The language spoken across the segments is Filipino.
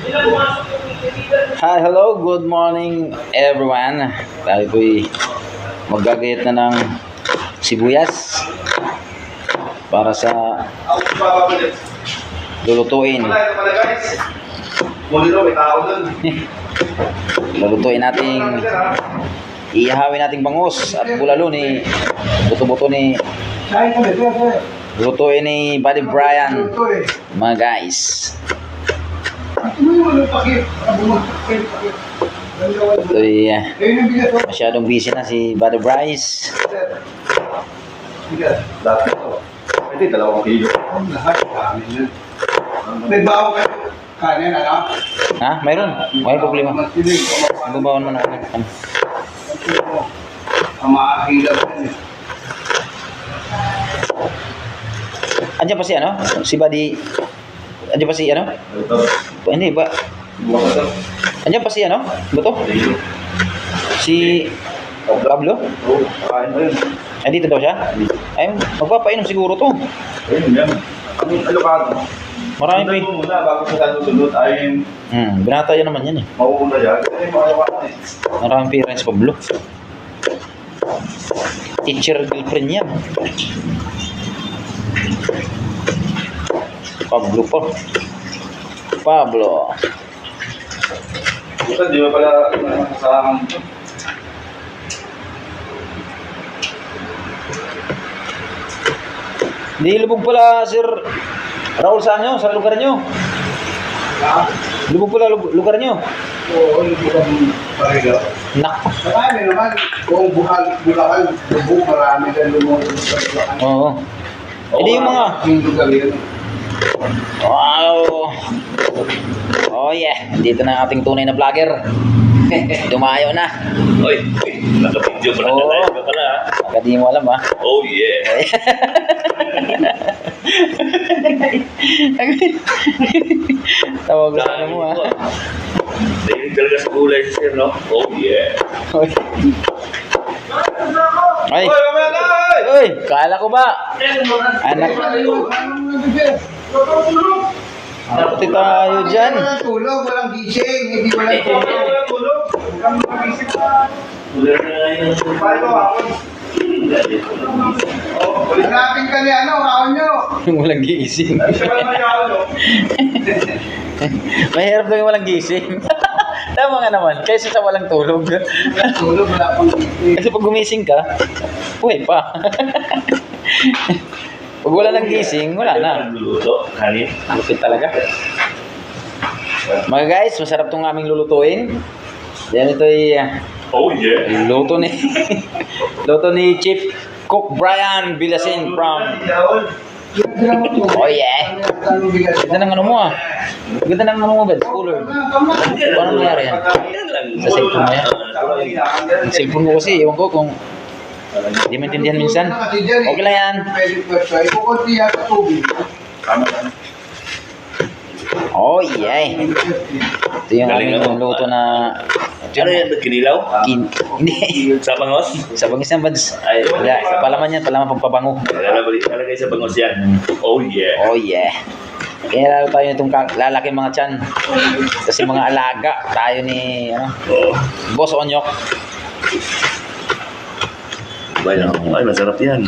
Hi, hello, good morning everyone. Tayo po'y maggagayat na ng sibuyas para sa lulutuin. Lulutuin nating ihawin nating bangus at bulalo ni buto-buto ni lutuin ni Buddy Brian, mga guys. Ito'y masyadong busy na si Buddy Bryce. Hindi, 2 kilo. May bawa ka kanin, ano? Ha? Mayroon? May problema. Gubawan mo na ako. Ang makakilap yan eh. Andiyan pa si ano? Si Buddy. Andiyan pa si ano? Hindi ba? Andiyan pa si ano? Buto? Si Pablo? Oo, kain mo yun. Ay, dito daw siya? Ay, magpapainom siguro to. Ayun yan. Ang alokado. Marami pa Sundan mo muna bago sa sunod ay binata yan naman yan eh. mauuna yan. Ay, makakawala eh. Maraming pira si Pablo. Teacher girlfriend yan. Pablo po. Pablo. Bukan, di ba pala nakasalaman ito? Di lubog pala Sir Raul sa inyo, sa lugar nyo. Lubog pala lugar nyo. Oo, hindi ko parigaw. Nak. Marami naman. Kung Bulacan, lubog, marami din lumulong sa Bulacan. Oo. Eh di yung mga Yung lugar yun. wow. Oh yeah, dito na ang ating tunay na vlogger. Dumayo na. Oy, naka-video pala Oo. na live ka pala. Baka di mo alam ha. Oh yeah. Tawag na ano mo ha. Dahil talaga sa gulay si Sir, no? Oh yeah. Ay, Oy, mamaya na! oy, kala ko ba? Anak, pati tayo dyan. Walang tulog, walang gising, hindi walang tulog. Walang tulog. Walang magising pa. Gulay na nga yun. Paano ako? Hanapin ka ni ano, kaon nyo. Yung walang gising. Siya ba naman kaon nyo? Mahirap lang yung walang gising. Tama nga naman, kaysa sa walang tulog. Walang tulog, wala pang gising. Kasi pag gumising ka, buhay pa. Pag wala nang gising, wala na. Luluto, kanin. Lupit talaga. Mga guys, masarap tong aming lulutuin. Yan ito'y Oh yeah. luto ni luto ni Chief Cook Brian Bilasin from Oh yeah. Ganda ng ano mo ah. Ganda ng ano mo ba? Cooler. Paano nangyari yan? Yan lang. Sa cellphone mo yan? Yung cellphone ko kasi, ewan ko kung hindi maintindihan minsan. Okay lang yan. Kukunti yan sa tubig. Oh yeah. Ito yung aming luto na Ano yan? Kinilaw? hindi. Sa bangos? Sa bangis ng bads. Ay, Wala, palaman yan, palaman pagpabango. Lalagay sa bangos yan. Oh yeah. Oh yeah. Kaya lalo tayo itong lalaki mga tiyan. Kasi mga alaga tayo ni Oh. Boss Onyok. Ay, masarap yan.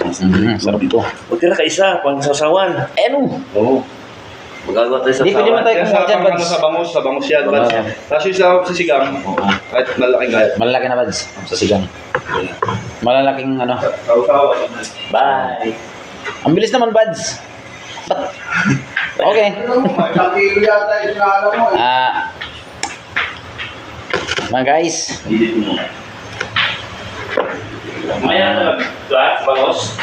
Sarap ito. Huwag ka na kaisa, pang sasawan. Eh no. Oo. Magagawa tayo sa Hindi pwede man tayo kumuha dyan, Bads. Sa bangus yan, Bads. Tapos yung sa sigang, kahit malaking gayat. Malalaki na Bads. Sa sigang. Malalaking ano. Bye. Ang bilis naman Bads. Okay. Ilang kilo yata yung sinala mo eh. Mga guys. Hindi mo. Maya na lang. Bangos.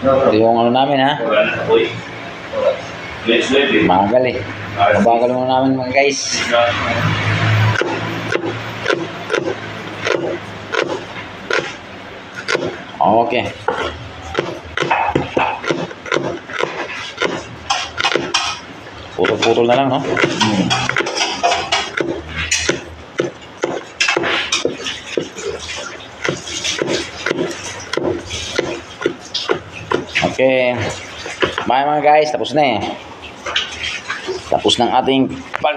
Ito yung ano namin ha. Wala na. Uy. Let's let it. Magal eh. Mabagal muna namin mga guys. Okay. Putol-putol na lang, no? Okay. Bye mga guys, tapos na eh. Tapos ng ating pag